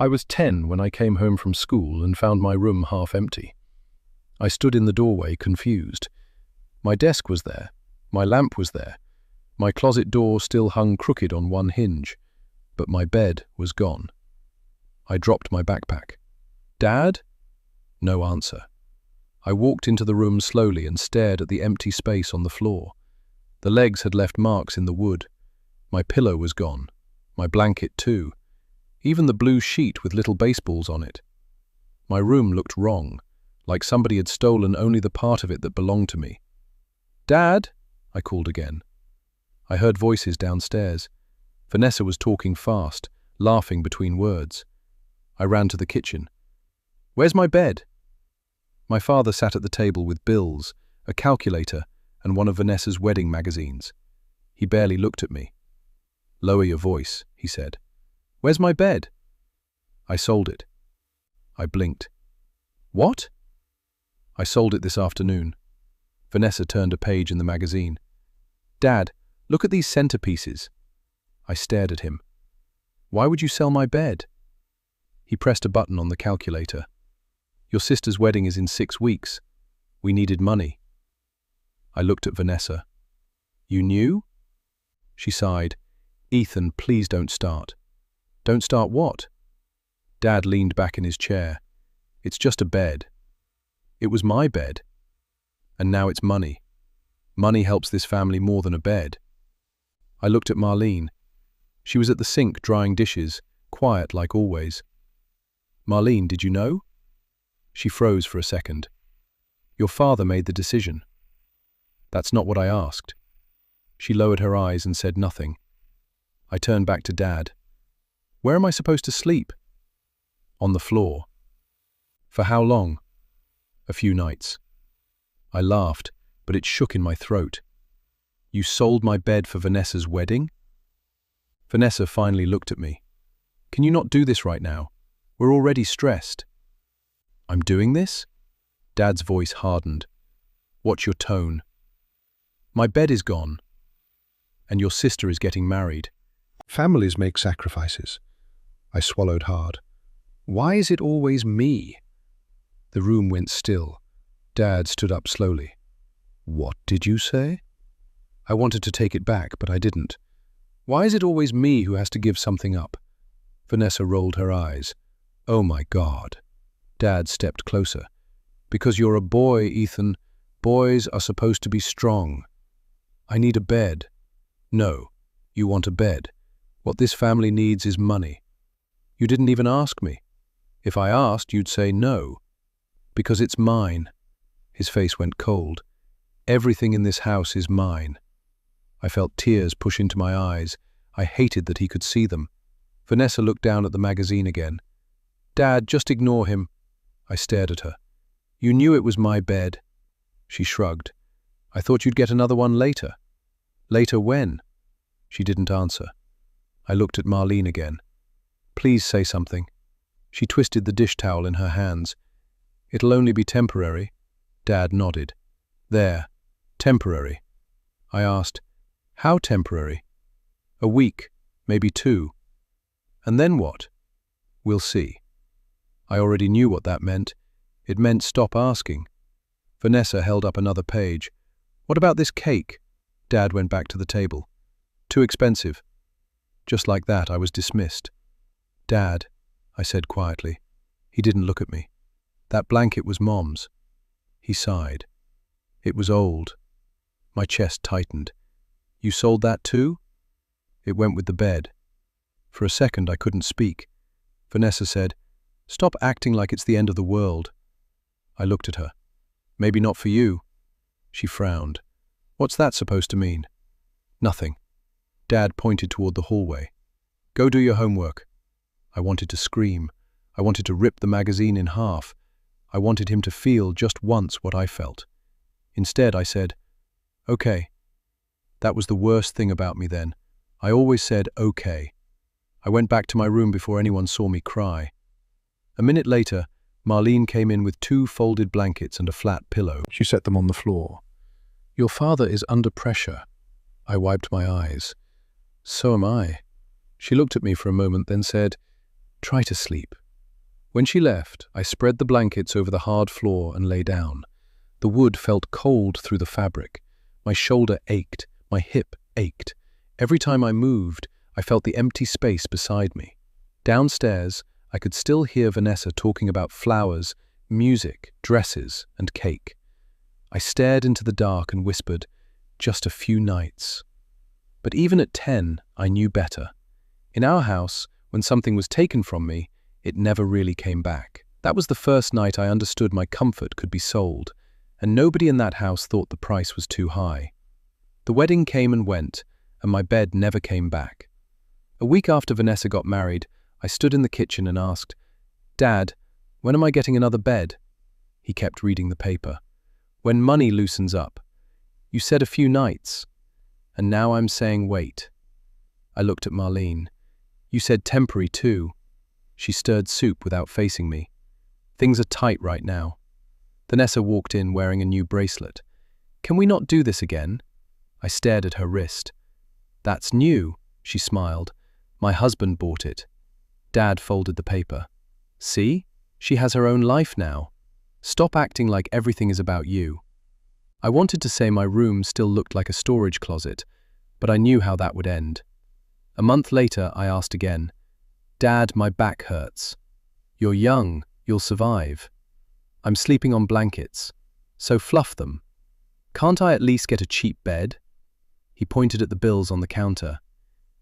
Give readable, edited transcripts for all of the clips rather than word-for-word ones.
I was 10 when I came home from school and found my room half empty. I stood in the doorway, confused. My desk was there. My lamp was there. My closet door still hung crooked on one hinge. But my bed was gone. I dropped my backpack. "Dad?" No answer. I walked into the room slowly and stared at the empty space on the floor. The legs had left marks in the wood. My pillow was gone. My blanket too. Even the blue sheet with little baseballs on it. My room looked wrong, like somebody had stolen only the part of it that belonged to me. "Dad?" I called again. I heard voices downstairs. Vanessa was talking fast, laughing between words. I ran to the kitchen. "Where's my bed?" My father sat at the table with bills, a calculator, and one of Vanessa's wedding magazines. He barely looked at me. "Lower your voice," he said. "Where's my bed?" "I sold it." I blinked. "What?" "I sold it this afternoon." Vanessa turned a page in the magazine. "Dad, look at these centerpieces." I stared at him. "Why would you sell my bed?" He pressed a button on the calculator. "Your sister's wedding is in 6 weeks. We needed money." I looked at Vanessa. "You knew?" She sighed. "Ethan, please don't start." "Don't start what?" Dad leaned back in his chair. "It's just a bed." "It was my bed. And now it's money. Money helps this family more than a bed." I looked at Marlene. She was at the sink drying dishes, quiet like always. "Marlene, did you know?" She froze for a second. "Your father made the decision." "That's not what I asked." She lowered her eyes and said nothing. I turned back to Dad. "Where am I supposed to sleep?" "On the floor." "For how long?" "A few nights." I laughed, but it shook in my throat. "You sold my bed for Vanessa's wedding?" Vanessa finally looked at me. "Can you not do this right now? We're already stressed." "I'm doing this?" Dad's voice hardened. "Watch your tone." "My bed is gone. And your sister is getting married." Families make sacrifices. I swallowed hard. Why is it always me? The room went still. Dad stood up slowly. "What did you say?" I wanted to take it back, but I didn't. "Why is it always me who has to give something up?" Vanessa rolled her eyes. "Oh my God." Dad stepped closer. "Because you're a boy, Ethan. Boys are supposed to be strong." "I need a bed." "No, you want a bed. What this family needs is money." "You didn't even ask me." "If I asked, you'd say no." "Because it's mine." His face went cold. "Everything in this house is mine." I felt tears push into my eyes. I hated that he could see them. Vanessa looked down at the magazine again. "Dad, just ignore him." I stared at her. "You knew it was my bed." She shrugged. "I thought you'd get another one later." "Later when?" She didn't answer. I looked at Marlene again. "Please say something." She twisted the dish towel in her hands. "It'll only be temporary." Dad nodded. "There. Temporary." I asked, "How temporary?" "A week, maybe 2. "And then what?" "We'll see." I already knew what that meant. It meant stop asking. Vanessa held up another page. "What about this cake?" Dad went back to the table. "Too expensive." Just like that, I was dismissed. "Dad," I said quietly. He didn't look at me. "That blanket was Mom's." He sighed. "It was old." My chest tightened. "You sold that too?" "It went with the bed." For a second, I couldn't speak. Vanessa said, "Stop acting like it's the end of the world." I looked at her. "Maybe not for you." She frowned. "What's that supposed to mean?" "Nothing." Dad pointed toward the hallway. "Go do your homework." I wanted to scream. I wanted to rip the magazine in half. I wanted him to feel just once what I felt. Instead, I said, "Okay." That was the worst thing about me then. I always said, "Okay." I went back to my room before anyone saw me cry. A minute later, Marlene came in with 2 folded blankets and a flat pillow. She set them on the floor. "Your father is under pressure." I wiped my eyes. "So am I." She looked at me for a moment, then said, Try to sleep." When she left, I spread the blankets over the hard floor and lay down. The wood felt cold through the fabric. My shoulder ached, my hip ached. Every time I moved, I felt the empty space beside me. Downstairs, I could still hear Vanessa talking about flowers, music, dresses, and cake. I stared into the dark and whispered, "Just a few nights." But even at 10, I knew better. In our house, when something was taken from me, it never really came back. That was the first night I understood my comfort could be sold, and nobody in that house thought the price was too high. The wedding came and went, and my bed never came back. A week after Vanessa got married, I stood in the kitchen and asked, "Dad, when am I getting another bed?" He kept reading the paper. "When money loosens up. You said a few nights. And now I'm saying wait." I looked at Marlene. "You said temporary too." She stirred soup without facing me. "Things are tight right now." Vanessa walked in wearing a new bracelet. "Can we not do this again?" I stared at her wrist. "That's new," she smiled. "My husband bought it." Dad folded the paper. "See? She has her own life now. Stop acting like everything is about you." I wanted to say my room still looked like a storage closet, but I knew how that would end. A month later, I asked again, "Dad, my back hurts." "You're young, you'll survive." "I'm sleeping on blankets, so fluff them." "Can't I at least get a cheap bed?" He pointed at the bills on the counter.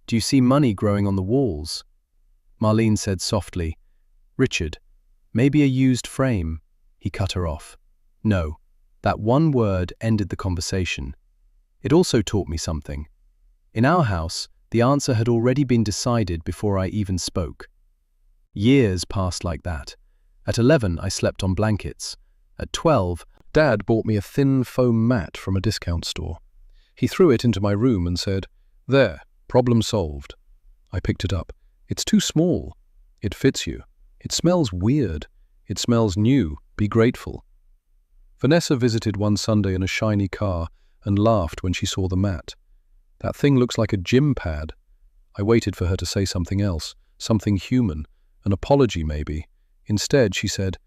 "Do you see money growing on the walls?" Marlene said softly, "Richard, maybe a used frame." He cut her off. No. That one word ended the conversation. It also taught me something. In our house, the answer had already been decided before I even spoke. Years passed like that. At 11, I slept on blankets. At 12, Dad bought me a thin foam mat from a discount store. He threw it into my room and said, "There, problem solved." I picked it up. "It's too small." "It fits you." "It smells weird." "It smells new. Be grateful." Vanessa visited one Sunday in a shiny car and laughed when she saw the mat. "That thing looks like a gym pad." I waited for her to say something else, something human, an apology maybe. Instead, she said,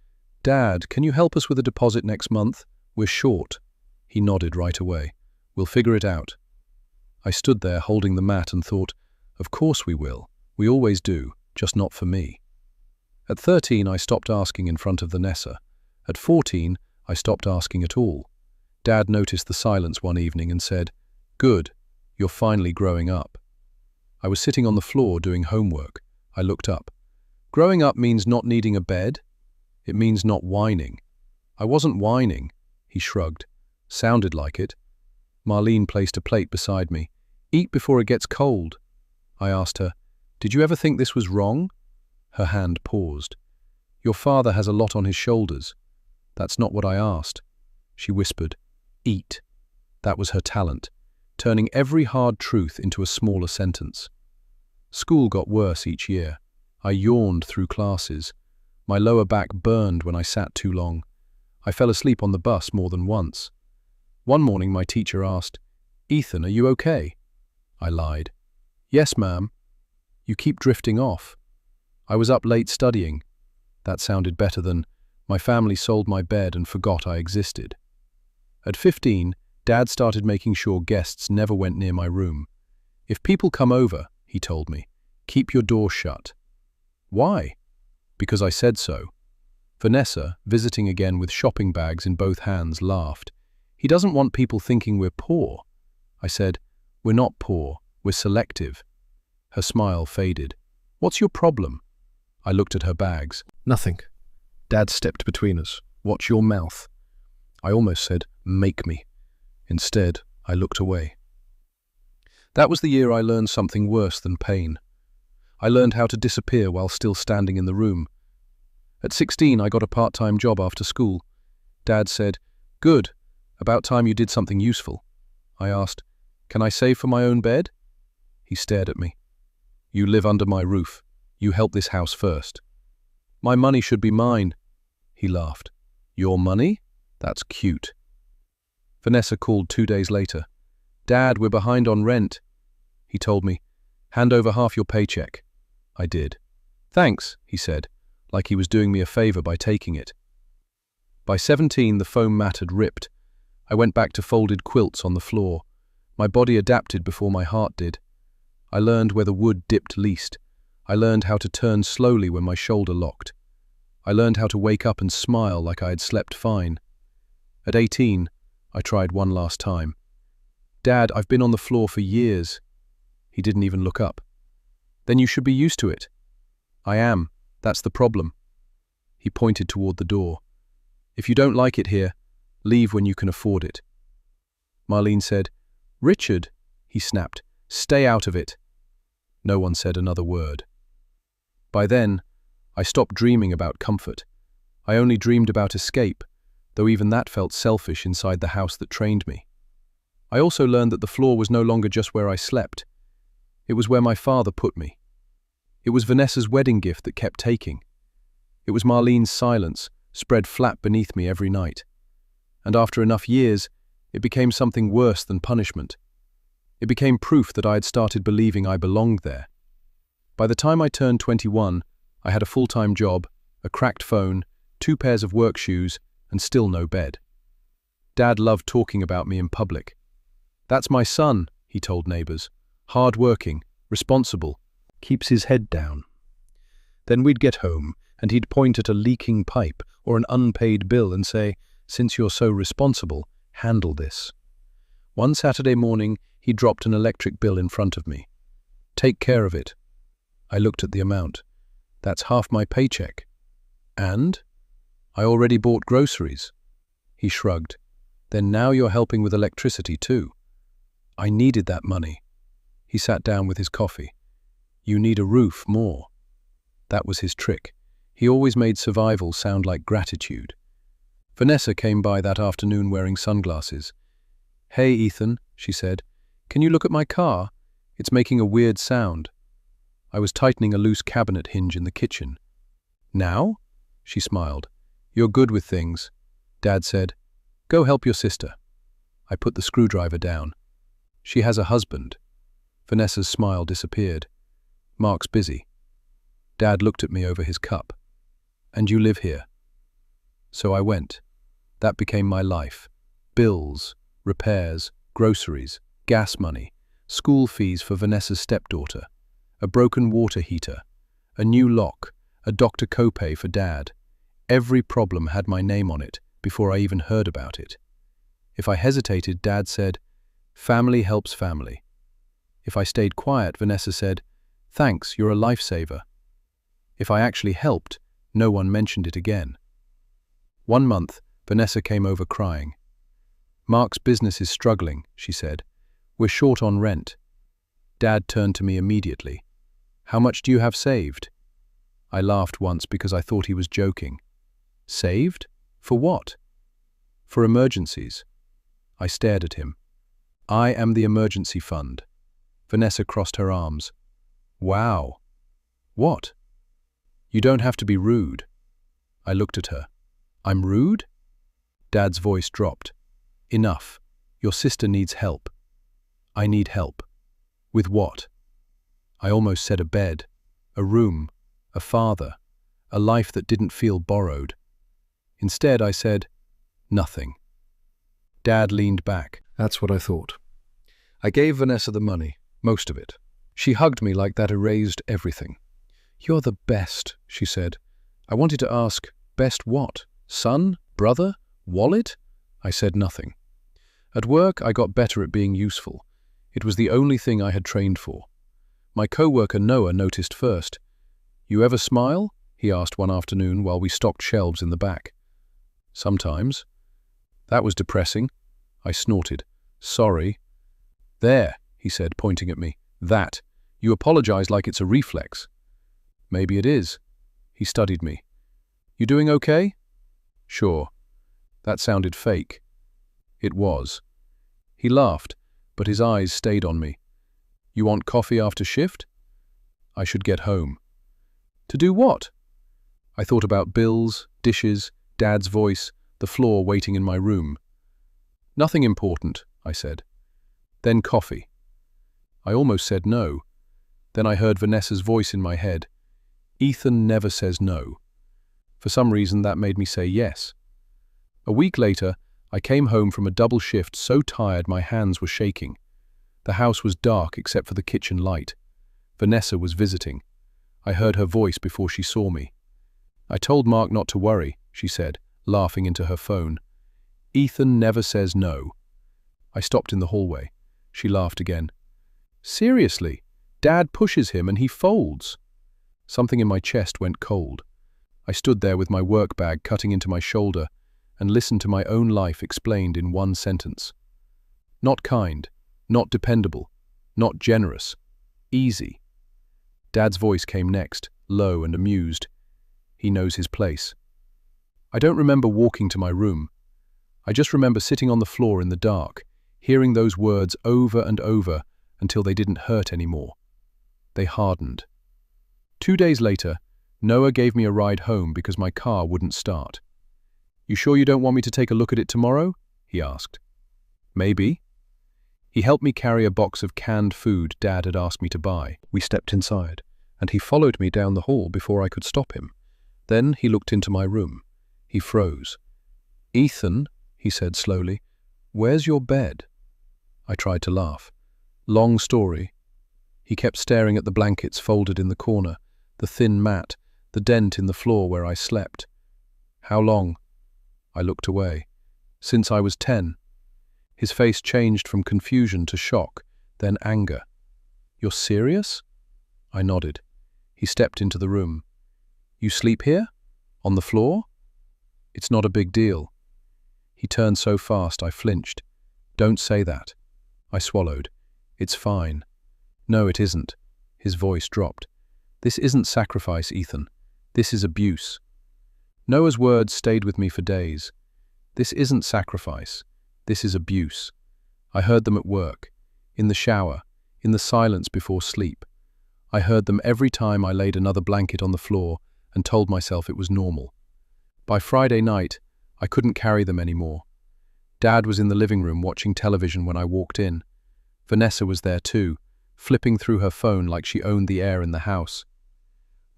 "Dad, can you help us with a deposit next month? We're short." He nodded right away. "We'll figure it out." I stood there holding the mat and thought, of course we will. We always do, just not for me. At 13, I stopped asking in front of Vanessa. At 14, I stopped asking at all. Dad noticed the silence one evening and said, "Good, you're finally growing up." I was sitting on the floor doing homework. I looked up. "Growing up means not needing a bed? It means not whining." "I wasn't whining," he shrugged. "Sounded like it." Marlene placed a plate beside me. "Eat before it gets cold." I asked her, "Did you ever think this was wrong?" Her hand paused. "Your father has a lot on his shoulders." "That's not what I asked." She whispered, "Eat." That was her talent, turning every hard truth into a smaller sentence. School got worse each year. I yawned through classes. My lower back burned when I sat too long. I fell asleep on the bus more than once. One morning my teacher asked, "Ethan, are you okay?" I lied. "Yes, ma'am." "You keep drifting off." "I was up late studying." That sounded better than, "My family sold my bed and forgot I existed." At 15, Dad started making sure guests never went near my room. "If people come over," he told me, "keep your door shut." "Why?" "Because I said so." Vanessa, visiting again with shopping bags in both hands, laughed. "He doesn't want people thinking we're poor." I said, "We're not poor, we're selective." Her smile faded. "What's your problem?" I looked at her bags. "Nothing." Dad stepped between us. "Watch your mouth." I almost said, "Make me." Instead, I looked away. That was the year I learned something worse than pain. I learned how to disappear while still standing in the room. At 16, I got a part-time job after school. Dad said, "Good, about time you did something useful." I asked, "Can I save for my own bed?" He stared at me. "You live under my roof. You help this house first." "My money should be mine." He laughed. "Your money? That's cute." Vanessa called 2 days later. "Dad, we're behind on rent." He told me, "Hand over half your paycheck." I did. "Thanks," he said, like he was doing me a favor by taking it. By 17, the foam mat had ripped. I went back to folded quilts on the floor. My body adapted before my heart did. I learned where the wood dipped least. I learned how to turn slowly when my shoulder locked. I learned how to wake up and smile like I had slept fine. At 18, I tried one last time. "Dad, I've been on the floor for years." He didn't even look up. "Then you should be used to it." "I am. That's the problem." He pointed toward the door. "If you don't like it here, leave when you can afford it." Marlene said, "Richard," he snapped, "stay out of it." No one said another word. By then, I stopped dreaming about comfort. I only dreamed about escape, though even that felt selfish inside the house that trained me. I also learned that the floor was no longer just where I slept. It was where my father put me. It was Vanessa's wedding gift that kept taking. It was Marlene's silence, spread flat beneath me every night. And after enough years, it became something worse than punishment. It became proof that I had started believing I belonged there. By the time I turned 21, I had a full-time job, a cracked phone, 2 pairs of work shoes, and still no bed. Dad loved talking about me in public. "That's my son," he told neighbors. "Hard-working, responsible, keeps his head down." Then we'd get home, and he'd point at a leaking pipe or an unpaid bill and say, "Since you're so responsible, handle this." One Saturday morning, he dropped an electric bill in front of me. "Take care of it." I looked at the amount. "That's half my paycheck." "And?" "I already bought groceries." He shrugged. "Then now you're helping with electricity too." I needed that money. He sat down with his coffee. "You need a roof more." That was his trick. He always made survival sound like gratitude. Vanessa came by that afternoon wearing sunglasses. "Hey, Ethan," she said. "Can you look at my car? It's making a weird sound." I was tightening a loose cabinet hinge in the kitchen. "Now?" She smiled. "You're good with things." Dad said, "Go help your sister." I put the screwdriver down. "She has a husband." Vanessa's smile disappeared. "Mark's busy." Dad looked at me over his cup. "And you live here?" So I went. That became my life. Bills, repairs, groceries, gas money, school fees for Vanessa's stepdaughter, a broken water heater, a new lock, a doctor copay for Dad. Every problem had my name on it before I even heard about it. If I hesitated, Dad said, "Family helps family." If I stayed quiet, Vanessa said, "Thanks, you're a lifesaver." If I actually helped, no one mentioned it again. One month, Vanessa came over crying. "Mark's business is struggling," she said. "We're short on rent." Dad turned to me immediately. "How much do you have saved?" I laughed once because I thought he was joking. "Saved? For what?" "For emergencies." I stared at him. "I am the emergency fund." Vanessa crossed her arms. "Wow." "What?" "You don't have to be rude." I looked at her. "I'm rude?" Dad's voice dropped. "Enough. Your sister needs help." "I need help." "With what?" I almost said a bed, a room, a father, a life that didn't feel borrowed. Instead, I said, "Nothing." Dad leaned back. "That's what I thought." I gave Vanessa the money, most of it. She hugged me like that erased everything. "You're the best," she said. I wanted to ask, best what? Son? Brother? Wallet? I said nothing. At work, I got better at being useful. It was the only thing I had trained for. My co-worker Noah noticed first. "You ever smile?" he asked one afternoon while we stocked shelves in the back. "Sometimes." "That was depressing." I snorted. "Sorry." "There," he said, pointing at me. "That. You apologize like it's a reflex." "Maybe it is." He studied me. "You doing okay?" "Sure." That sounded fake. It was. He laughed, but his eyes stayed on me. "You want coffee after shift?" I should get home. To do what? I thought about bills, dishes, Dad's voice, the floor waiting in my room. "Nothing important," I said. "Then coffee." I almost said no. Then I heard Vanessa's voice in my head. Ethan never says no. For some reason, that made me say yes. A week later, I came home from a double shift so tired my hands were shaking. The house was dark except for the kitchen light. Vanessa was visiting. I heard her voice before she saw me. "I told Mark not to worry," she said, laughing into her phone. "Ethan never says no." I stopped in the hallway. She laughed again. "Seriously, Dad pushes him and he folds." Something in my chest went cold. I stood there with my work bag cutting into my shoulder and listened to my own life explained in one sentence. Not kind, not dependable, not generous, easy. Dad's voice came next, low and amused. He knows his place. I don't remember walking to my room. I just remember sitting on the floor in the dark, hearing those words over and over until they didn't hurt anymore. They hardened. 2 days later, Noah gave me a ride home because my car wouldn't start. "You sure you don't want me to take a look at it tomorrow?" he asked. "Maybe." He helped me carry a box of canned food Dad had asked me to buy. We stepped inside, and he followed me down the hall before I could stop him. Then he looked into my room. He froze. "Ethan," he said slowly, "where's your bed?" I tried to laugh. "Long story." He kept staring at the blankets folded in the corner, the thin mat, the dent in the floor where I slept. "How long?" I looked away. "Since I was 10. His face changed from confusion to shock, then anger. "You're serious?" I nodded. He stepped into the room. "You sleep here? On the floor?" "It's not a big deal." He turned so fast I flinched. "Don't say that." I swallowed. "It's fine." "No, it isn't." His voice dropped. "This isn't sacrifice, Ethan. This is abuse." Noah's words stayed with me for days. This isn't sacrifice. This is abuse. I heard them at work, in the shower, in the silence before sleep. I heard them every time I laid another blanket on the floor and told myself it was normal. By Friday night, I couldn't carry them anymore. Dad was in the living room watching television when I walked in. Vanessa was there too, flipping through her phone like she owned the air in the house.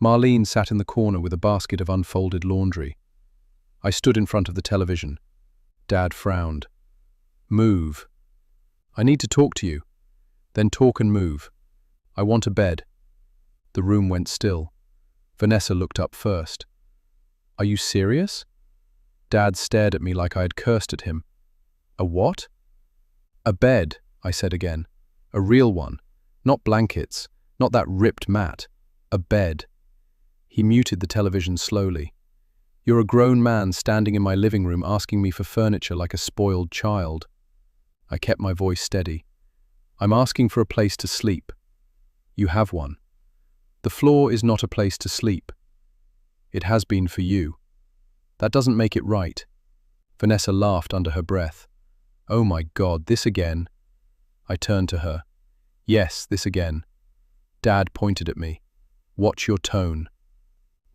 Marlene sat in the corner with a basket of unfolded laundry. I stood in front of the television. Dad frowned. "Move." "I need to talk to you." "Then talk and move." "I want a bed." The room went still. Vanessa looked up first. "Are you serious?" Dad stared at me like I had cursed at him. "A what?" "A bed," I said again. "A real one. Not blankets, not that ripped mat. A bed." He muted the television slowly. "You're a grown man standing in my living room asking me for furniture like a spoiled child." I kept my voice steady. "I'm asking for a place to sleep. You have one. The floor is not a place to sleep. It has been for you. That doesn't make it right." Vanessa laughed under her breath. "Oh my God, this again?" I turned to her. "Yes, this again." Dad pointed at me. "Watch your tone."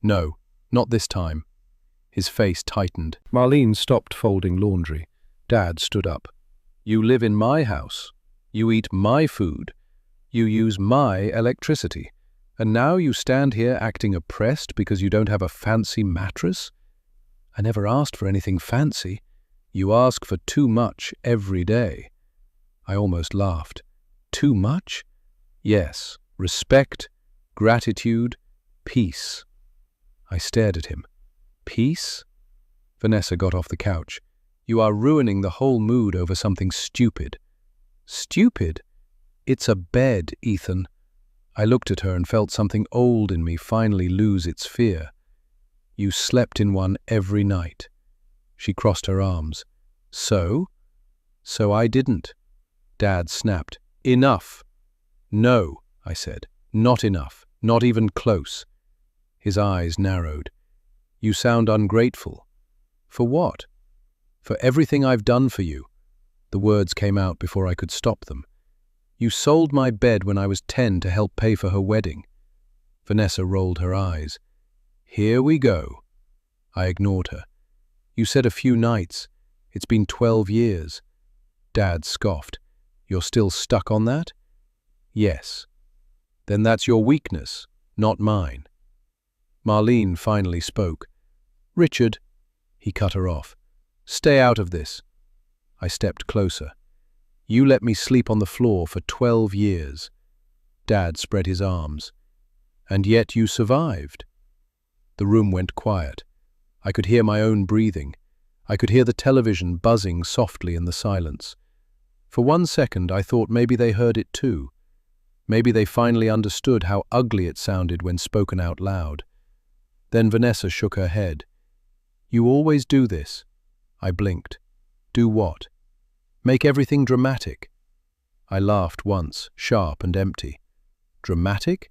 "No, not this time." His face tightened. Marlene stopped folding laundry. Dad stood up. "You live in my house. You eat my food. You use my electricity. And now you stand here acting oppressed because you don't have a fancy mattress? I never asked for anything fancy. You ask for too much every day." I almost laughed. "Too much?" "Yes. Respect, gratitude, peace." I stared at him. "Peace?" Vanessa got off the couch. "You are ruining the whole mood over something stupid." "Stupid? It's a bed, Ethan." I looked at her and felt something old in me finally lose its fear. "You slept in one every night." She crossed her arms. "So?" "So I didn't." Dad snapped. "Enough." "No," I said. "Not enough. Not even close." His eyes narrowed. "You sound ungrateful." "For what?" "For everything I've done for you." The words came out before I could stop them. "You sold my bed when I was 10 to help pay for her wedding." Vanessa rolled her eyes. "Here we go." I ignored her. "You said a few nights. It's been 12 years. Dad scoffed. "You're still stuck on that?" "Yes." "Then that's your weakness, not mine." Marlene finally spoke. "Richard," he cut her off. "Stay out of this." I stepped closer. "You let me sleep on the floor for 12 years. Dad spread his arms. "And yet you survived." The room went quiet. I could hear my own breathing. I could hear the television buzzing softly in the silence. For 1 second I thought maybe they heard it too. Maybe they finally understood how ugly it sounded when spoken out loud. Then Vanessa shook her head. "You always do this." I blinked. "Do what?" "Make everything dramatic." I laughed once, sharp and empty. "Dramatic?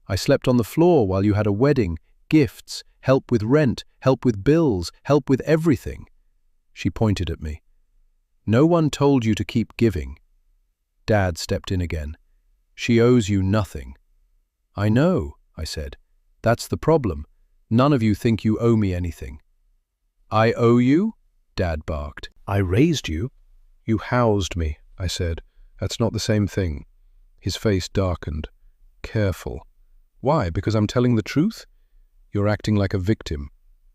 I slept on the floor while you had a wedding, gifts, help with rent, help with bills, help with everything." She pointed at me. "No one told you to keep giving." Dad stepped in again. "She owes you nothing." "I know," I said. "That's the problem. None of you think you owe me anything." "I owe you?" Dad barked. "I raised you." "You housed me," I said. "That's not the same thing." His face darkened. "Careful." "Why? Because I'm telling the truth?" "You're acting like a victim."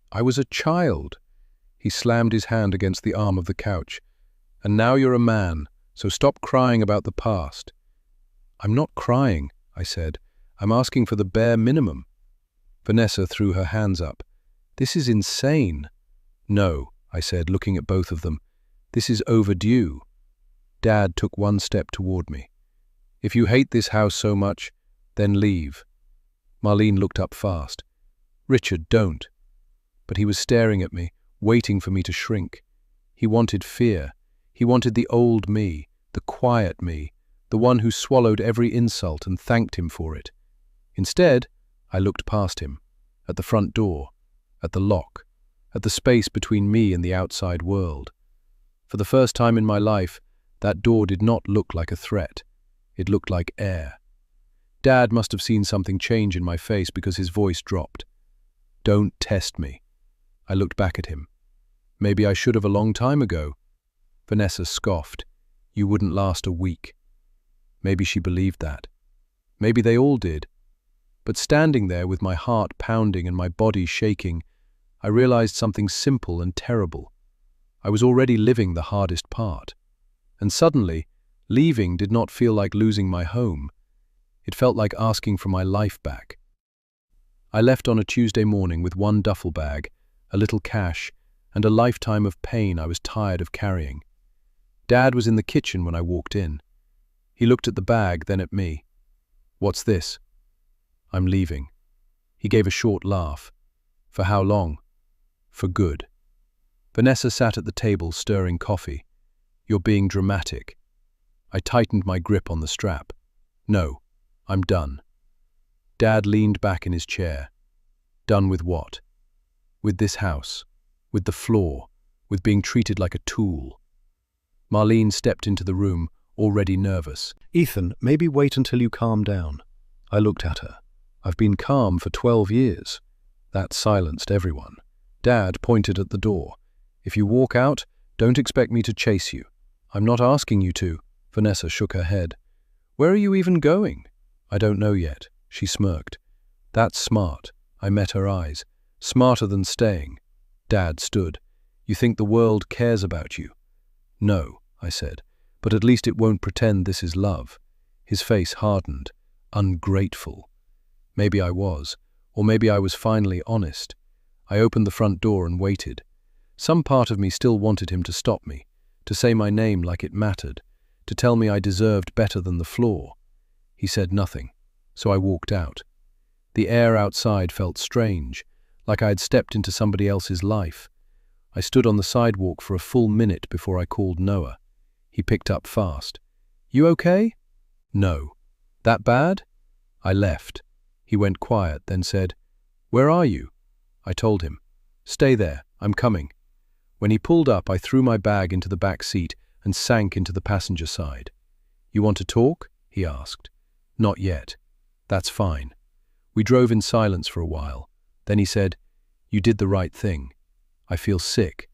"I was a child." He slammed his hand against the arm of the couch. "And now you're a man, so stop crying about the past." "I'm not crying," I said. "I'm asking for the bare minimum." Vanessa threw her hands up. "This is insane." "No," I said, looking at both of them. "This is overdue." Dad took 1 step toward me. "If you hate this house so much, then leave." Marlene looked up fast. "Richard, don't." But he was staring at me, waiting for me to shrink. He wanted fear. He wanted the old me, the quiet me, the one who swallowed every insult and thanked him for it. Instead, I looked past him, at the front door, at the lock, at the space between me and the outside world. For the first time in my life, that door did not look like a threat. It looked like air. Dad must have seen something change in my face because his voice dropped. "Don't test me." I looked back at him. "Maybe I should have a long time ago." Vanessa scoffed. "You wouldn't last a week." Maybe she believed that. Maybe they all did. But standing there with my heart pounding and my body shaking, I realized something simple and terrible. I was already living the hardest part. And suddenly, leaving did not feel like losing my home. It felt like asking for my life back. I left on a Tuesday morning with 1 duffel bag, a little cash, and a lifetime of pain I was tired of carrying. Dad was in the kitchen when I walked in. He looked at the bag, then at me. "What's this?" "I'm leaving." He gave a short laugh. "For how long?" "For good." Vanessa sat at the table stirring coffee. "You're being dramatic." I tightened my grip on the strap. "No, I'm done." Dad leaned back in his chair. "Done with what?" "With this house. With the floor. With being treated like a tool." Marlene stepped into the room, already nervous. "Ethan, maybe wait until you calm down." I looked at her. "I've been calm for 12 years. That silenced everyone. Dad pointed at the door. "If you walk out, don't expect me to chase you." "I'm not asking you to." Vanessa shook her head. "Where are you even going?" "I don't know yet." She smirked. "That's smart." I met her eyes. "Smarter than staying." Dad stood. "You think the world cares about you?" "No," I said, "but at least it won't pretend this is love." His face hardened. Ungrateful. Maybe I was, or maybe I was finally honest. I opened the front door and waited. Some part of me still wanted him to stop me, to say my name like it mattered, to tell me I deserved better than the floor. He said nothing, so I walked out. The air outside felt strange, like I had stepped into somebody else's life. I stood on the sidewalk for a full minute before I called Noah. He picked up fast. "You okay?" "No." "That bad?" I left. He went quiet, then said, "Where are you?" I told him. "Stay there, I'm coming." When he pulled up, I threw my bag into the back seat and sank into the passenger side. "You want to talk?" he asked. "Not yet." "That's fine." We drove in silence for a while. Then he said, "You did the right thing." "I feel sick."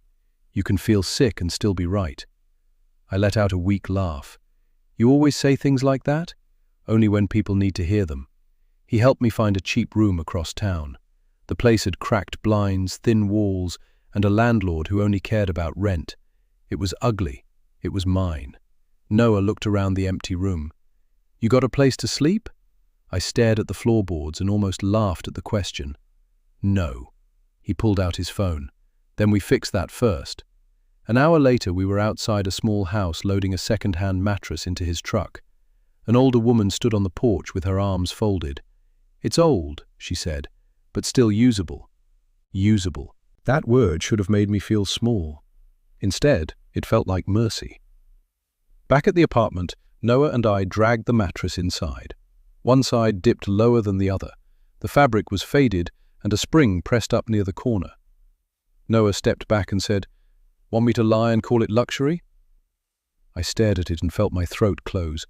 "You can feel sick and still be right." I let out a weak laugh. "You always say things like that?" "Only when people need to hear them." He helped me find a cheap room across town. The place had cracked blinds, thin walls, and a landlord who only cared about rent. It was ugly. It was mine. Noah looked around the empty room. "You got a place to sleep?" I stared at the floorboards and almost laughed at the question. "No." He pulled out his phone. "Then we fixed that first." An hour later, we were outside a small house loading a second-hand mattress into his truck. An older woman stood on the porch with her arms folded. "It's old," she said, "but still usable." Usable. That word should have made me feel small. Instead, it felt like mercy. Back at the apartment, Noah and I dragged the mattress inside. One side dipped lower than the other. The fabric was faded, and a spring pressed up near the corner. Noah stepped back and said, "Want me to lie and call it luxury?" I stared at it and felt my throat close.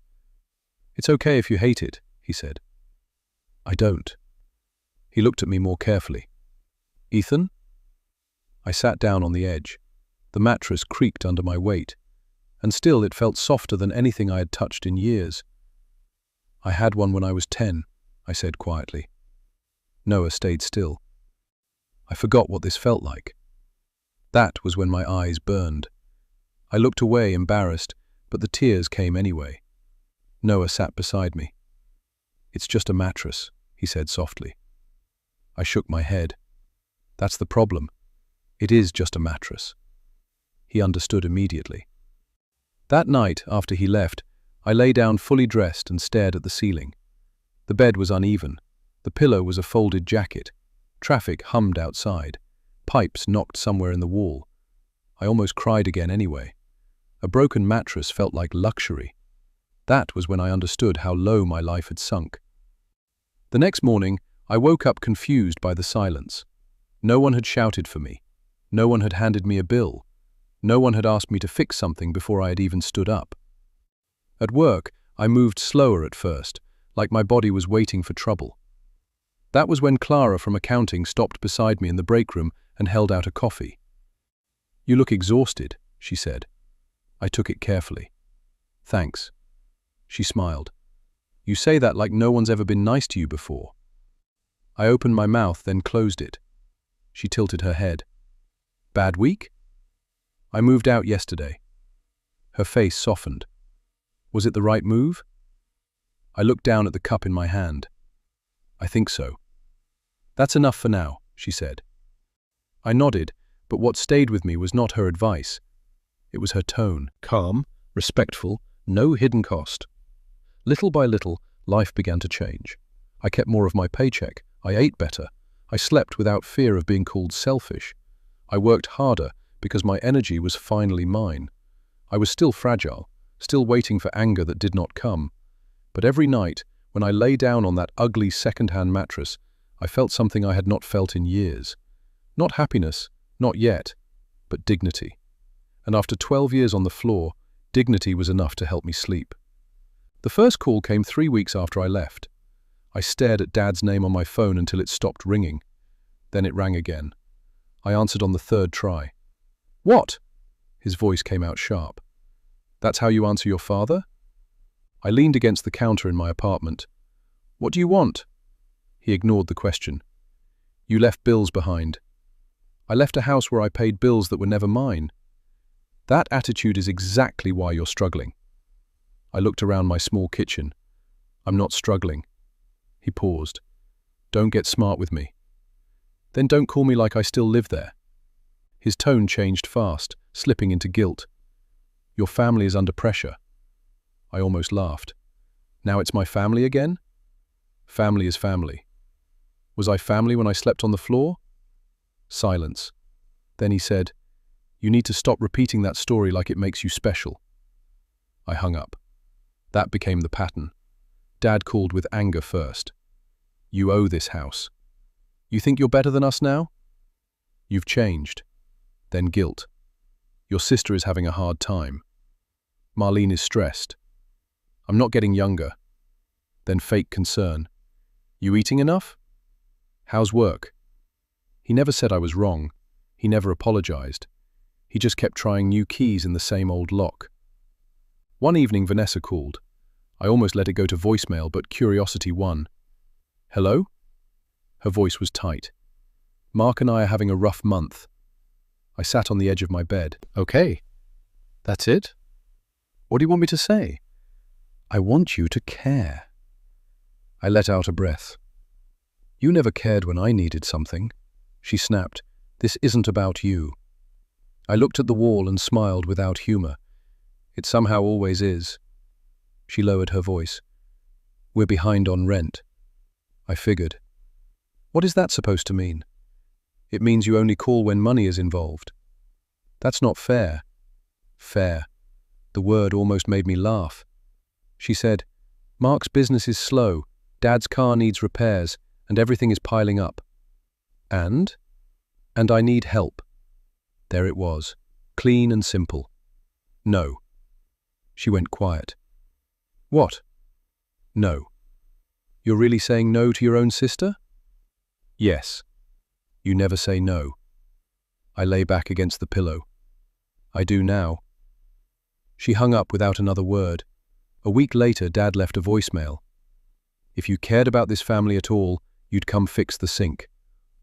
"It's okay if you hate it," he said. "I don't." He looked at me more carefully. "Ethan?" I sat down on the edge. The mattress creaked under my weight, and still it felt softer than anything I had touched in years. "I had one when I was 10, I said quietly. Noah stayed still. I forgot what this felt like. That was when my eyes burned. I looked away, embarrassed, but the tears came anyway. Noah sat beside me. "It's just a mattress," he said softly. I shook my head. "That's the problem. It is just a mattress." He understood immediately. That night, after he left, I lay down fully dressed and stared at the ceiling. The bed was uneven. The pillow was a folded jacket. Traffic hummed outside. Pipes knocked somewhere in the wall. I almost cried again anyway. A broken mattress felt like luxury. That was when I understood how low my life had sunk. The next morning, I woke up confused by the silence. No one had shouted for me. No one had handed me a bill. No one had asked me to fix something before I had even stood up. At work, I moved slower at first, like my body was waiting for trouble. That was when Clara from accounting stopped beside me in the break room and held out a coffee. "You look exhausted," she said. I took it carefully. "Thanks." She smiled. "You say that like no one's ever been nice to you before." I opened my mouth, then closed it. She tilted her head. "Bad week?" "I moved out yesterday." Her face softened. "Was it the right move?" I looked down at the cup in my hand. "I think so." "That's enough for now," she said. I nodded, but what stayed with me was not her advice. It was her tone. Calm, respectful, no hidden cost. Little by little, life began to change. I kept more of my paycheck. I ate better. I slept without fear of being called selfish. I worked harder because my energy was finally mine. I was still fragile, still waiting for anger that did not come. But every night, when I lay down on that ugly second-hand mattress, I felt something I had not felt in years. Not happiness, not yet, but dignity. And after 12 years on the floor, dignity was enough to help me sleep. The first call came 3 weeks after I left. I stared at Dad's name on my phone until it stopped ringing. Then it rang again. I answered on the third try. "What?" His voice came out sharp. "That's how you answer your father?" I leaned against the counter in my apartment. "What do you want?" He ignored the question. "You left bills behind." "I left a house where I paid bills that were never mine." "That attitude is exactly why you're struggling." I looked around my small kitchen. "I'm not struggling." He paused. "Don't get smart with me." "Then don't call me like I still live there." His tone changed fast, slipping into guilt. "Your family is under pressure." I almost laughed. "Now it's my family again?" "Family is family." "Was I family when I slept on the floor?" Silence. Then he said, "You need to stop repeating that story like it makes you special." I hung up. That became the pattern. Dad called with anger first. "You owe this house." "You think you're better than us now?" "You've changed." Then guilt. "Your sister is having a hard time." "Marlene is stressed." "I'm not getting younger." Then fake concern. "You eating enough?" "How's work?" He never said I was wrong. He never apologized. He just kept trying new keys in the same old lock. One evening, Vanessa called. I almost let it go to voicemail, but curiosity won. "Hello?" Her voice was tight. Mark and I are having a rough month. I sat on the edge of my bed. Okay. That's it? What do you want me to say? I want you to care. I let out a breath. You never cared when I needed something. She snapped. This isn't about you. I looked at the wall and smiled without humor. It somehow always is. She lowered her voice. We're behind on rent. I figured. What is that supposed to mean? It means you only call when money is involved. That's not fair. Fair. The word almost made me laugh. She said, Mark's business is slow, Dad's car needs repairs, and everything is piling up. And I need help. There it was, clean and simple. No. She went quiet. What? No. You're really saying no to your own sister? Yes. You never say no. I lay back against the pillow. I do now. She hung up without another word. A week later, Dad left a voicemail. If you cared about this family at all, you'd come fix the sink.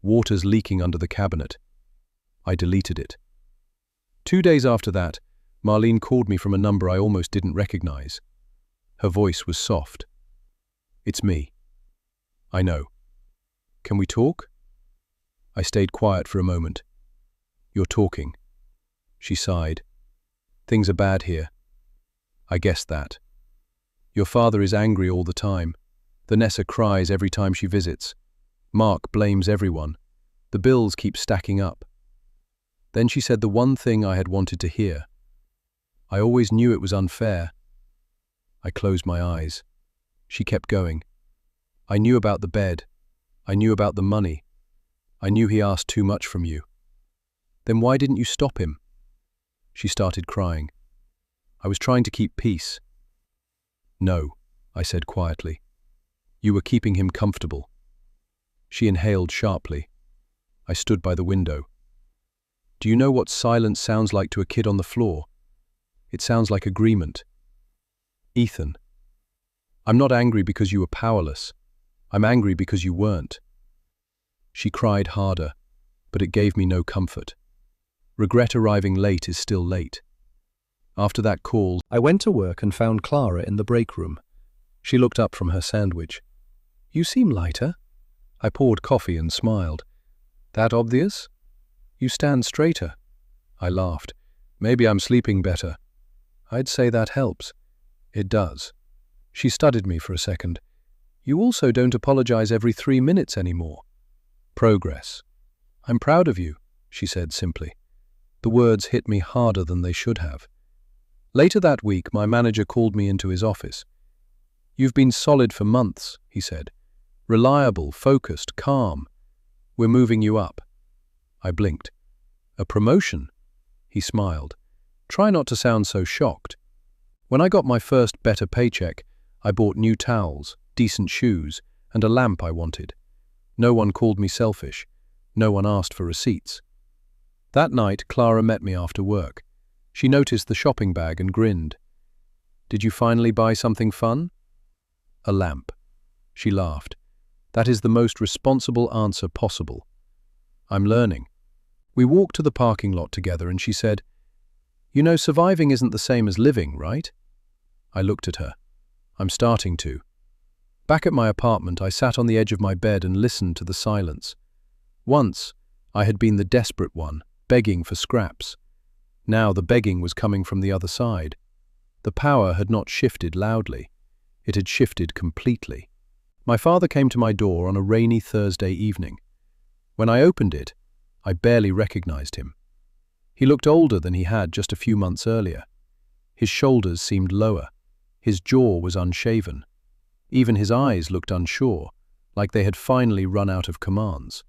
Water's leaking under the cabinet. I deleted it. 2 days after that, Marlene called me from a number I almost didn't recognize. Her voice was soft. It's me. I know. Can we talk? I stayed quiet for a moment. You're talking. She sighed. Things are bad here. I guessed that. Your father is angry all the time. Vanessa cries every time she visits. Mark blames everyone. The bills keep stacking up. Then she said the one thing I had wanted to hear. I always knew it was unfair. I closed my eyes. She kept going. I knew about the bed. I knew about the money. I knew he asked too much from you. Then why didn't you stop him? She started crying. I was trying to keep peace. No, I said quietly. You were keeping him comfortable. She inhaled sharply. I stood by the window. Do you know what silence sounds like to a kid on the floor? It sounds like agreement. Ethan, I'm not angry because you were powerless. I'm angry because you weren't. She cried harder, but it gave me no comfort. Regret arriving late is still late. After that call, I went to work and found Clara in the break room. She looked up from her sandwich. You seem lighter. I poured coffee and smiled. That obvious? You stand straighter. I laughed. Maybe I'm sleeping better. I'd say that helps. It does. She studied me for a second. You also don't apologize every 3 minutes anymore. Progress. I'm proud of you, she said simply. The words hit me harder than they should have. Later that week, my manager called me into his office. You've been solid for months, he said. Reliable, focused, calm. We're moving you up. I blinked. A promotion? He smiled. Try not to sound so shocked. When I got my first better paycheck, I bought new towels, decent shoes, and a lamp I wanted. No one called me selfish. No one asked for receipts. That night, Clara met me after work. She noticed the shopping bag and grinned. Did you finally buy something fun? A lamp. She laughed. That is the most responsible answer possible. I'm learning. We walked to the parking lot together and she said, You know, surviving isn't the same as living, right? I looked at her. I'm starting to. Back at my apartment, I sat on the edge of my bed and listened to the silence. Once, I had been the desperate one, begging for scraps. Now the begging was coming from the other side. The power had not shifted loudly. It had shifted completely. My father came to my door on a rainy Thursday evening. When I opened it, I barely recognized him. He looked older than he had just a few months earlier. His shoulders seemed lower. His jaw was unshaven. Even his eyes looked unsure, like they had finally run out of commands.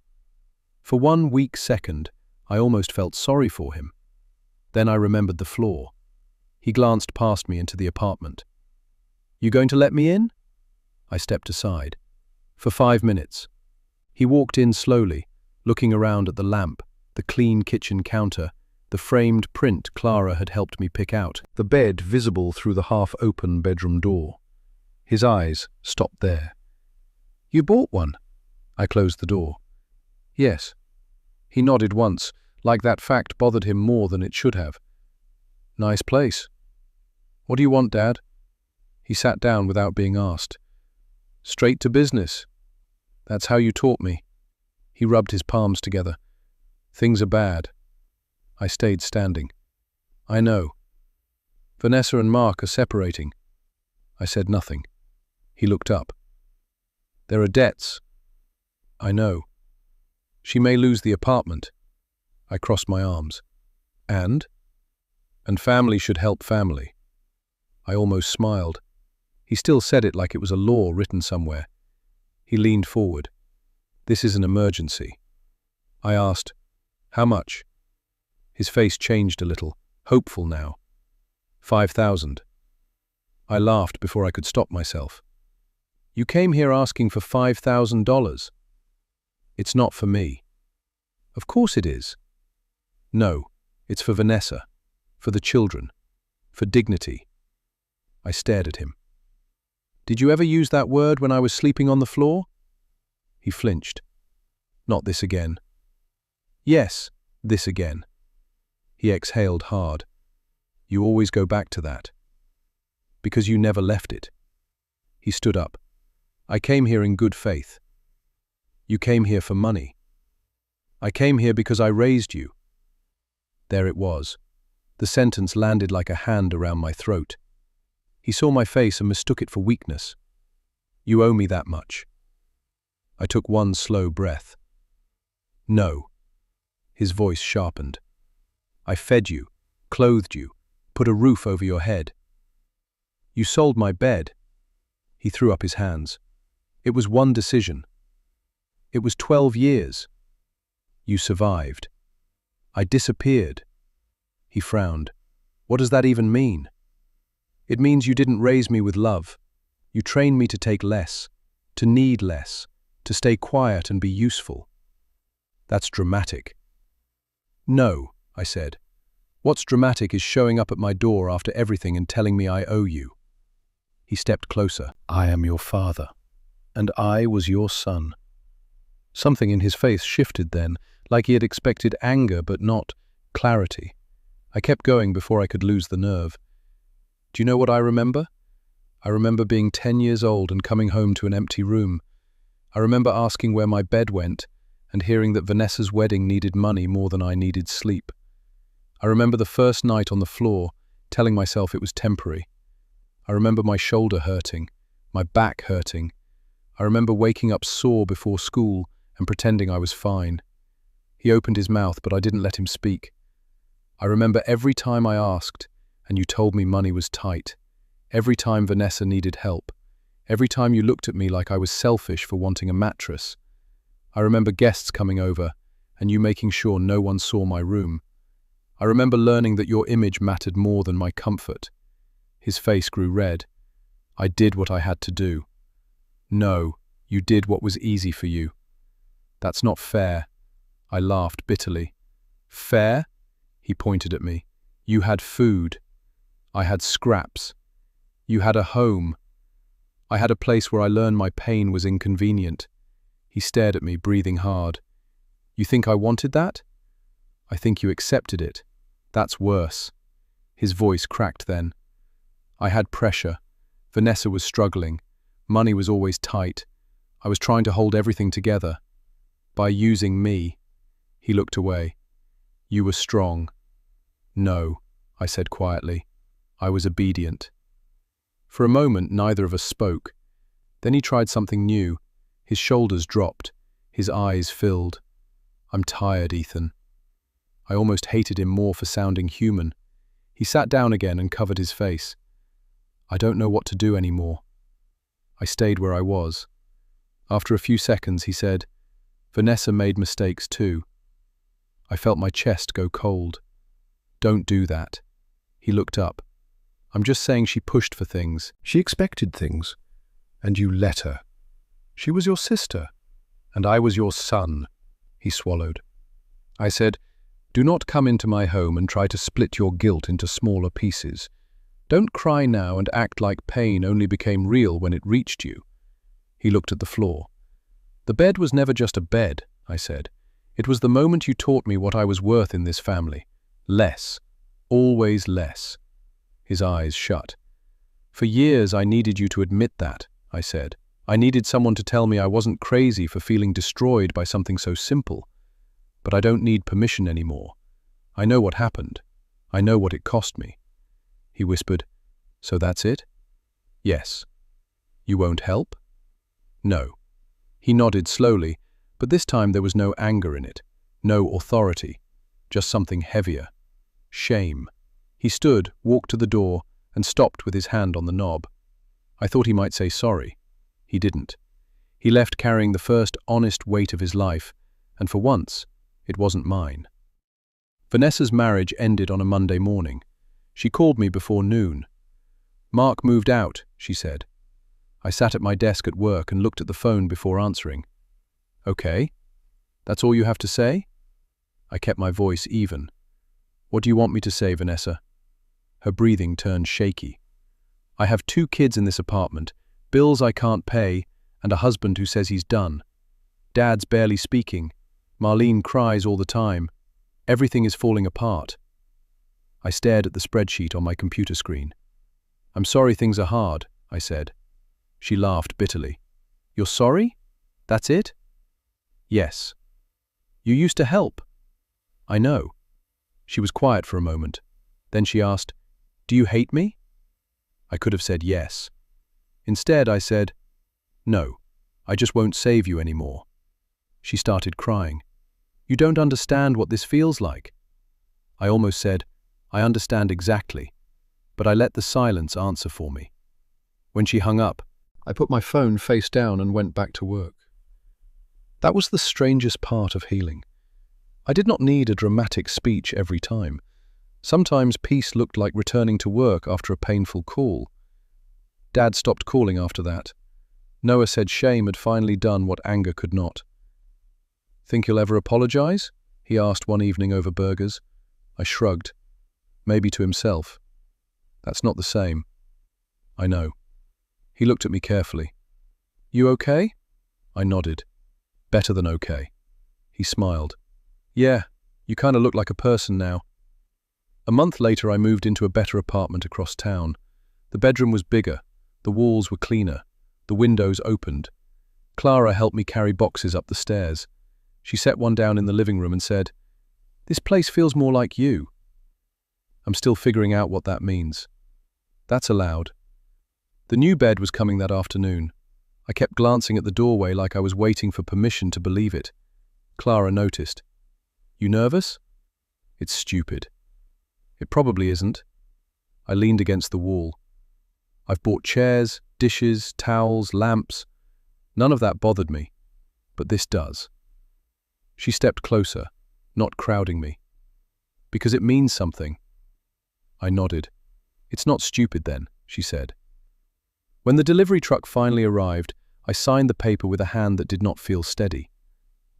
For 1 weak second, I almost felt sorry for him. Then I remembered the floor. He glanced past me into the apartment. You going to let me in? I stepped aside. For 5 minutes. He walked in slowly, looking around at the lamp, the clean kitchen counter, the framed print Clara had helped me pick out, the bed visible through the half-open bedroom door. His eyes stopped there. You bought one? I closed the door. Yes. He nodded once, like that fact bothered him more than it should have. Nice place. What do you want, Dad? He sat down without being asked. Straight to business. That's how you taught me. He rubbed his palms together. Things are bad. I stayed standing. I know. Vanessa and Mark are separating. I said nothing. He looked up. There are debts. I know. She may lose the apartment. I crossed my arms. And? And family should help family. I almost smiled. He still said it like it was a law written somewhere. He leaned forward. This is an emergency. I asked, how much? His face changed a little, hopeful now. 5,000. I laughed before I could stop myself. You came here asking for $5,000. It's not for me. Of course it is. No, it's for Vanessa, for the children, for dignity. I stared at him. Did you ever use that word when I was sleeping on the floor? He flinched. Not this again. Yes, this again. He exhaled hard. You always go back to that. Because you never left it. He stood up. I came here in good faith. You came here for money. I came here because I raised you. There it was. The sentence landed like a hand around my throat. He saw my face and mistook it for weakness. You owe me that much. I took one slow breath. No. His voice sharpened. I fed you, clothed you, put a roof over your head. You sold my bed. He threw up his hands. It was one decision. It was 12 years. You survived. I disappeared. He frowned. What does that even mean? It means you didn't raise me with love. You trained me to take less, to need less, to stay quiet and be useful. That's dramatic. No, I said. What's dramatic is showing up at my door after everything and telling me I owe you. He stepped closer. I am your father, and I was your son. Something in his face shifted then, like he had expected anger but not clarity. I kept going before I could lose the nerve. Do you know what I remember? I remember being 10 years old and coming home to an empty room. I remember asking where my bed went and hearing that Vanessa's wedding needed money more than I needed sleep. I remember the first night on the floor, telling myself it was temporary. I remember my shoulder hurting, my back hurting. I remember waking up sore before school and pretending I was fine. He opened his mouth, but I didn't let him speak. I remember every time I asked, and you told me money was tight. Every time Vanessa needed help. Every time you looked at me like I was selfish for wanting a mattress. I remember guests coming over, and you making sure no one saw my room. I remember learning that your image mattered more than my comfort. His face grew red. I did what I had to do. No, you did what was easy for you. That's not fair. I laughed bitterly. Fair? He pointed at me. You had food. I had scraps. You had a home. I had a place where I learned my pain was inconvenient. He stared at me, breathing hard. You think I wanted that? I think you accepted it. That's worse. His voice cracked then. I had pressure. Vanessa was struggling. Money was always tight. I was trying to hold everything together. By using me. He looked away. You were strong. No, I said quietly. I was obedient. For a moment, neither of us spoke. Then he tried something new. His shoulders dropped. His eyes filled. I'm tired, Ethan. I almost hated him more for sounding human. He sat down again and covered his face. I don't know what to do anymore. I stayed where I was. After a few seconds, he said, Vanessa made mistakes too. I felt my chest go cold. Don't do that. He looked up. I'm just saying she pushed for things. She expected things, and you let her. She was your sister, and I was your son. He swallowed. I said, do not come into my home and try to split your guilt into smaller pieces. Don't cry now and act like pain only became real when it reached you. He looked at the floor. The bed was never just a bed, I said. It was the moment you taught me what I was worth in this family. Less. Always less. His eyes shut. For years I needed you to admit that, I said. I needed someone to tell me I wasn't crazy for feeling destroyed by something so simple. But I don't need permission anymore. I know what happened. I know what it cost me. He whispered, "So that's it?" "Yes." "You won't help?" "No." He nodded slowly, but this time there was no anger in it, no authority, just something heavier. Shame. He stood, walked to the door, and stopped with his hand on the knob. I thought he might say sorry. He didn't. He left carrying the first honest weight of his life, and for once, it wasn't mine. Vanessa's marriage ended on a Monday morning. She called me before noon. "Mark moved out," she said. I sat at my desk at work and looked at the phone before answering. "Okay. That's all you have to say?" I kept my voice even. "What do you want me to say, Vanessa?" Her breathing turned shaky. "I have 2 kids in this apartment, bills I can't pay, and a husband who says he's done. Dad's barely speaking. Marlene cries all the time. Everything is falling apart." I stared at the spreadsheet on my computer screen. "I'm sorry things are hard," I said. She laughed bitterly. "You're sorry? That's it?" "Yes." "You used to help." "I know." She was quiet for a moment. Then she asked, "Do you hate me?" I could have said yes. Instead, I said, "No, I just won't save you anymore." She started crying. "You don't understand what this feels like." I almost said, "I understand exactly," but I let the silence answer for me. When she hung up, I put my phone face down and went back to work. That was the strangest part of healing. I did not need a dramatic speech every time. Sometimes peace looked like returning to work after a painful call. Dad stopped calling after that. Noah said shame had finally done what anger could not. "Think you'll ever apologize?" he asked one evening over burgers. I shrugged. Maybe to himself. "That's not the same." "I know." He looked at me carefully. "You okay?" I nodded. "Better than okay." He smiled. "Yeah, you kind of look like a person now." A month later I moved into a better apartment across town. The bedroom was bigger, the walls were cleaner, the windows opened. Clara helped me carry boxes up the stairs. She set one down in the living room and said, "This place feels more like you." I'm still figuring out what that means. That's allowed. The new bed was coming that afternoon. I kept glancing at the doorway like I was waiting for permission to believe it. Clara noticed. "You nervous?" "It's stupid." "It probably isn't." I leaned against the wall. "I've bought chairs, dishes, towels, lamps. None of that bothered me. But this does." She stepped closer, not crowding me. "Because it means something." I nodded. "It's not stupid then," she said. When the delivery truck finally arrived, I signed the paper with a hand that did not feel steady.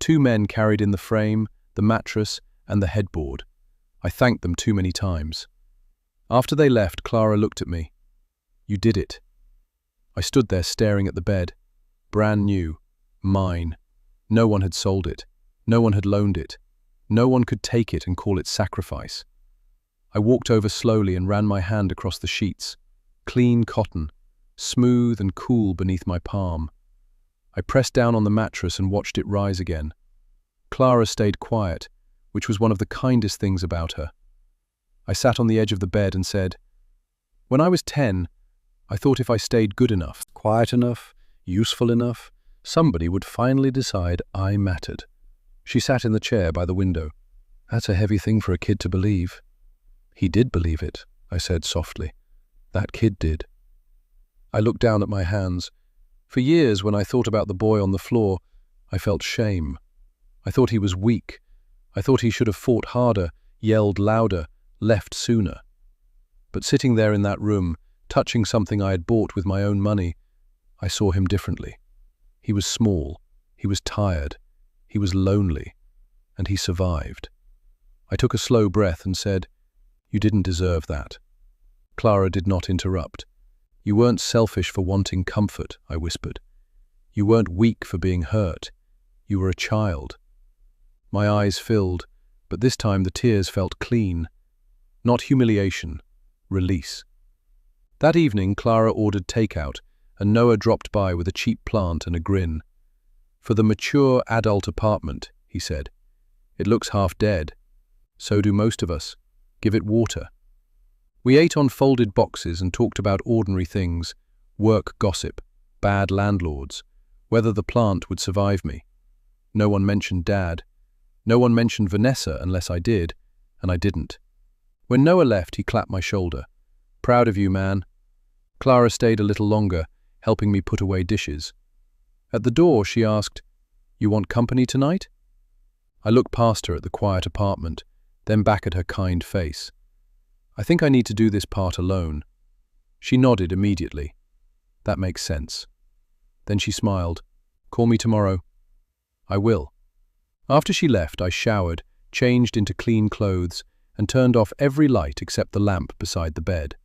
2 men carried in the frame, the mattress, and the headboard. I thanked them too many times. After they left, Clara looked at me. "You did it." I stood there staring at the bed. Brand new. Mine. No one had sold it. No one had loaned it. No one could take it and call it sacrifice. I walked over slowly and ran my hand across the sheets. Clean cotton, smooth and cool beneath my palm. I pressed down on the mattress and watched it rise again. Clara stayed quiet, which was one of the kindest things about her. I sat on the edge of the bed and said, "When I was 10, I thought if I stayed good enough, quiet enough, useful enough, somebody would finally decide I mattered." She sat in the chair by the window. "That's a heavy thing for a kid to believe." "He did believe it," I said softly. "That kid did." I looked down at my hands. For years, when I thought about the boy on the floor, I felt shame. I thought he was weak. I thought he should have fought harder, yelled louder, left sooner. But sitting there in that room, touching something I had bought with my own money, I saw him differently. He was small, he was tired, he was lonely, and he survived. I took a slow breath and said, "You didn't deserve that." Clara did not interrupt. "You weren't selfish for wanting comfort," I whispered. "You weren't weak for being hurt. You were a child." My eyes filled, but this time the tears felt clean. Not humiliation, release. That evening, Clara ordered takeout, and Noah dropped by with a cheap plant and a grin. "For the mature adult apartment," he said. "It looks half dead. So do most of us. Give it water." We ate on folded boxes and talked about ordinary things, work gossip, bad landlords, whether the plant would survive me. No one mentioned Dad. No one mentioned Vanessa unless I did, and I didn't. When Noah left, he clapped my shoulder. "Proud of you, man." Clara stayed a little longer, helping me put away dishes. At the door, she asked, "You want company tonight?" I looked past her at the quiet apartment, then back at her kind face. "I think I need to do this part alone." She nodded immediately. "That makes sense." Then she smiled. "Call me tomorrow." "I will." After she left, I showered, changed into clean clothes, and turned off every light except the lamp beside the bed.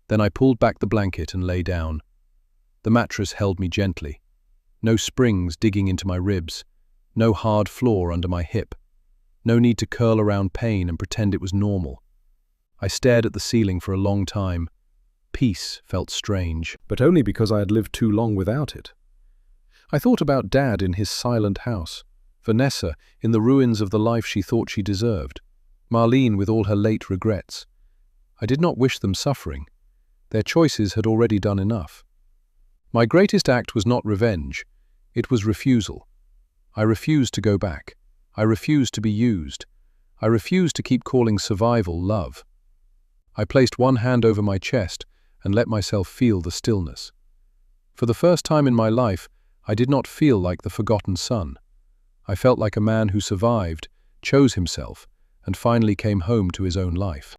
Then I pulled back the blanket and lay down. The mattress held me gently. No springs digging into my ribs, no hard floor under my hip, no need to curl around pain and pretend it was normal. I stared at the ceiling for a long time. Peace felt strange, but only because I had lived too long without it. I thought about Dad in his silent house, Vanessa in the ruins of the life she thought she deserved, Marlene with all her late regrets. I did not wish them suffering. Their choices had already done enough. My greatest act was not revenge, it was refusal. I refused to go back. I refused to be used. I refused to keep calling survival love. I placed one hand over my chest and let myself feel the stillness. For the first time in my life, I did not feel like the forgotten son. I felt like a man who survived, chose himself, and finally came home to his own life.